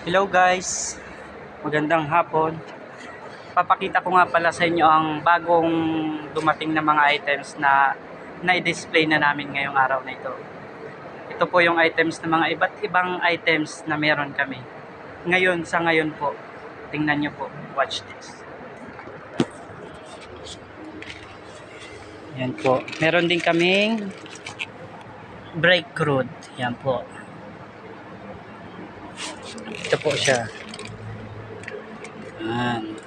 Hello guys, magandang hapon. Papakita ko nga pala sa inyo ang bagong dumating na mga items na na-display na namin ngayong araw na ito. Ito po yung items na mga iba't ibang items na meron kami. Ngayon, sa ngayon po, tingnan nyo po, watch this. Yan po, meron din kaming brake rod. Yan po. Ito po siya. Yan.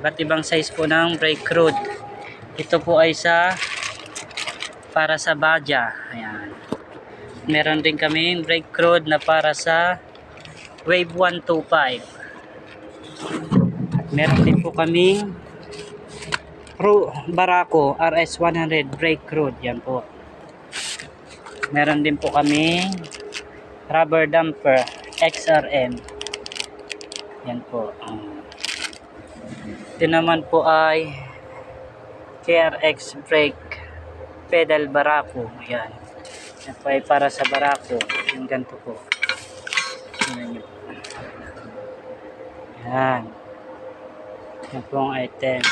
Iba't ibang size po ng brake rod. Ito po ay para sa Baja. Ayan. Meron din kaming brake rod na para sa Wave 125. At meron din po kaming Barako RS100 brake rod. Yan po. Meron din po kaming rubber damper XRM. Yan po. Ito naman po ay KRX brake pedal Barako. Ayan. Yan po ay para sa Barako. Yung ganito po. Yan. Yan. Yan po ang item.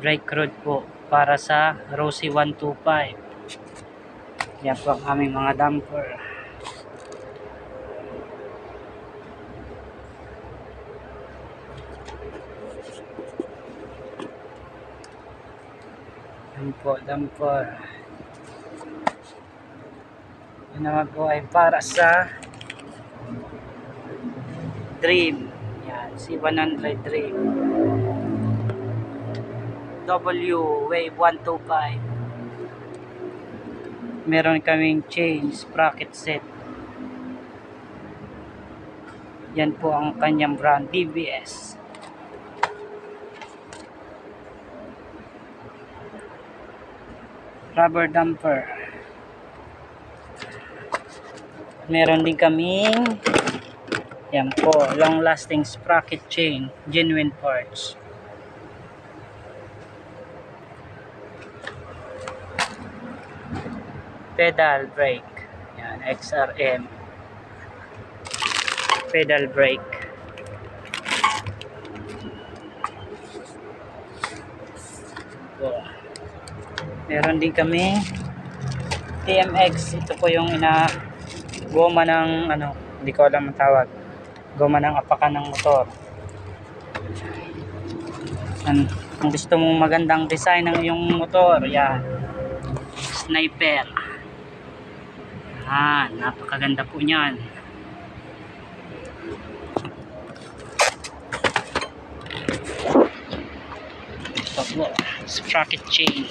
Brake rod po para sa Rossi 125. Yan po ang aming mga damper. Yan po, damper. Yan naman po ay para sa Dream. Yan, C100 Dream. W Wave 125. Meron kaming chain sprocket set. Yan po ang kanyang brand, DBS. Rubber damper. Meron din kaming yan po, long lasting sprocket chain, genuine parts. Pedal brake. Yan, XRM. Pedal brake. So, meron din kami TMX. Ito po yung goma ng hindi ko alam ang tawag. Goma ng apakan ng motor. Kung gusto mong magandang design ng iyong motor, yan. Sniper. Napakaganda po niyan. Ito po, sprocket chain.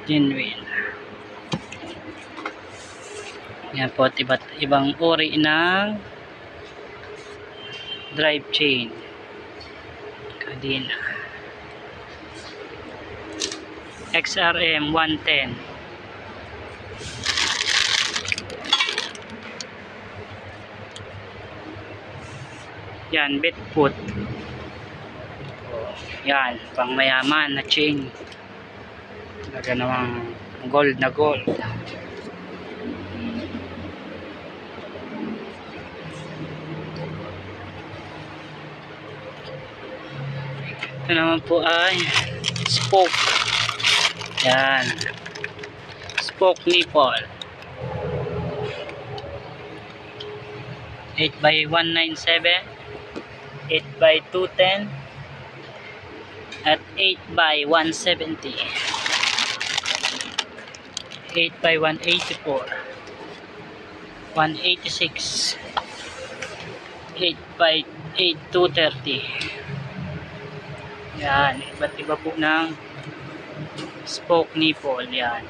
Genuine. Yan po, iba't ibang uri ng drive chain. Kadena. XRM 110. Yan, bitfoot. Yan, pang mayaman na chain. Talaga namang gold na gold. Ito naman po ay spoke. Yan. Spoke nipple. 8x197, 8x210, at 8x170, 8x184, 186, 8x230. Yan, iba't iba po ng spoke nipple. Yan.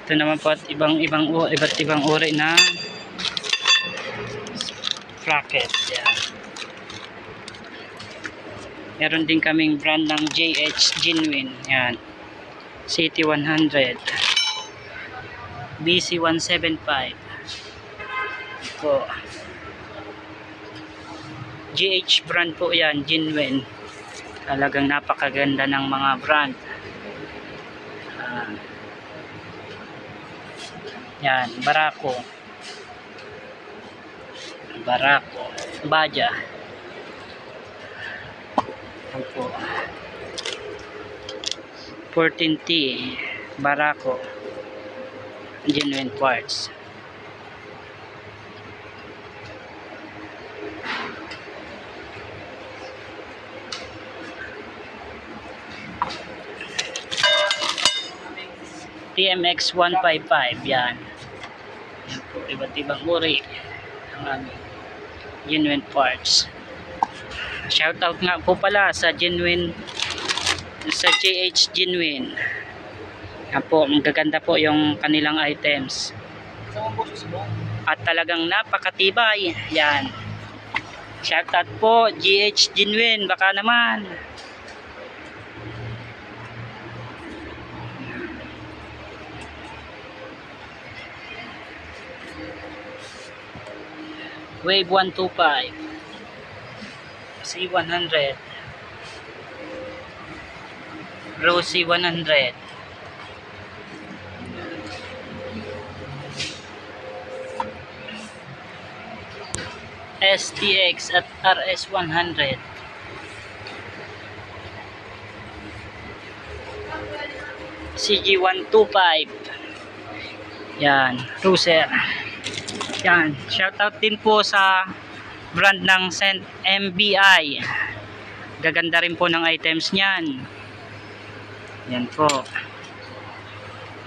Ito naman po at iba't ibang uri na sprocket. Yan. Meron din kaming brand ng JH Genuine. Yan. City 100. BC 175. Po. GH brand po yan, Genuine. Talagang napakaganda ng mga brand. Yan, Barako. Baja. Yan po. 14T, Barako. Genuine parts. TMX 155, yan. Yan po, iba't ibang uri ang aming genuine parts. Shoutout nga po pala sa JH Genuine. Yan po, magaganda po yung kanilang items. At talagang napakatibay. Yan. Shoutout po, GH Genuine, baka naman. Wave 125 C100 Rosy 100 STX at RS 100 CG 125 yan, Cruiser. Yan, shoutout din po sa brand ng Scent MBI. Gaganda rin po ng items niyan. Yan po.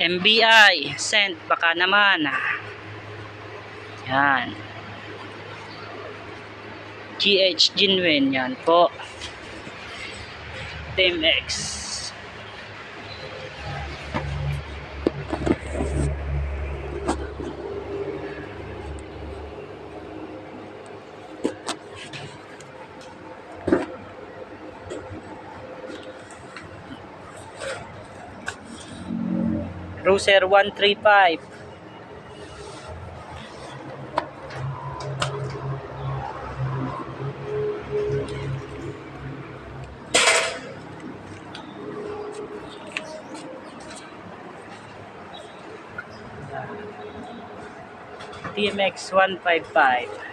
MBI, Scent, baka naman. Yan. GH Genuine, yan po. TMX. Cruiser 135 TMX 155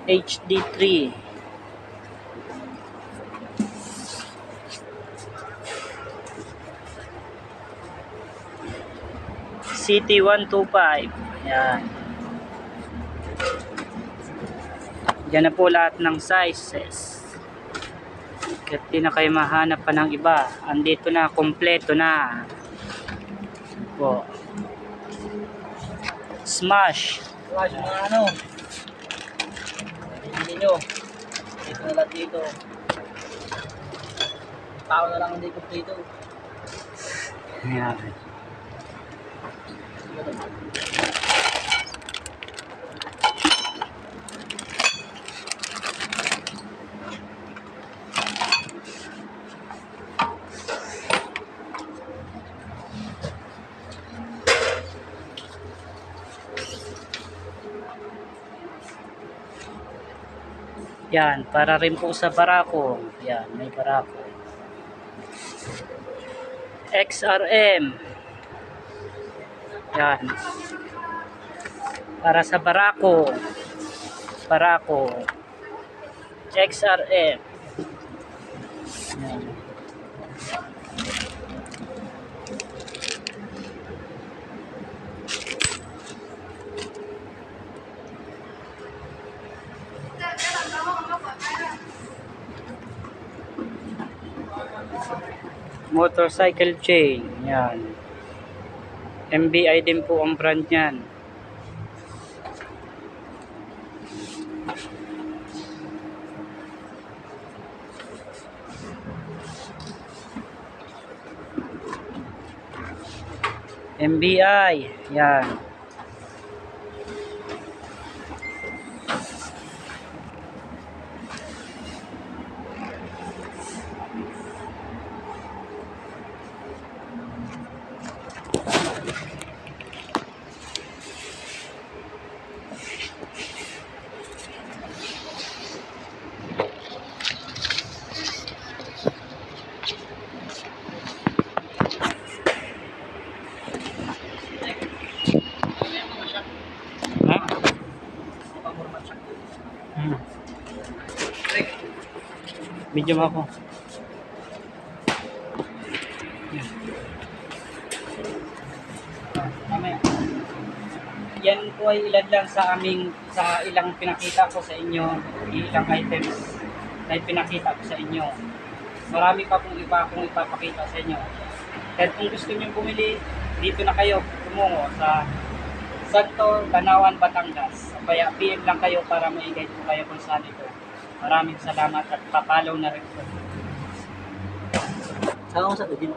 HD3 City 125. Yan. Diyan na po lahat ng sizes. Kahit di na kayo mahanap pa ng iba. Andito na, kompleto na. Po. Smash. Smash mga ano. Hindi nyo. Dito na lang dito. Tao na lang hindi kompleto. Yan. Yan, para rin po sa Barako. Yan, may Barako. XRM. Yan. Para sa Barako. XRM. Yan. Motorcycle chain. Yan. MBI din po ang brand niyan. MBI. Yan. Ha? Pamurmat siya. Hmm. Video mo ako. Yan. Mamaya. Yan po ay ilan lang sa ilang pinakita ko sa inyo, ilang items na pinakita ko sa inyo. Marami pa pong iba akong ipapakita sa inyo. Kaya kung gusto niyo bumili, dito na kayo tumungo sa Santo, Tanawan, Batangas. Kaya PM lang kayo para ma-guide po kayo kung saan ito. Maraming salamat at papalaw na rin po. Saan ako sa dito?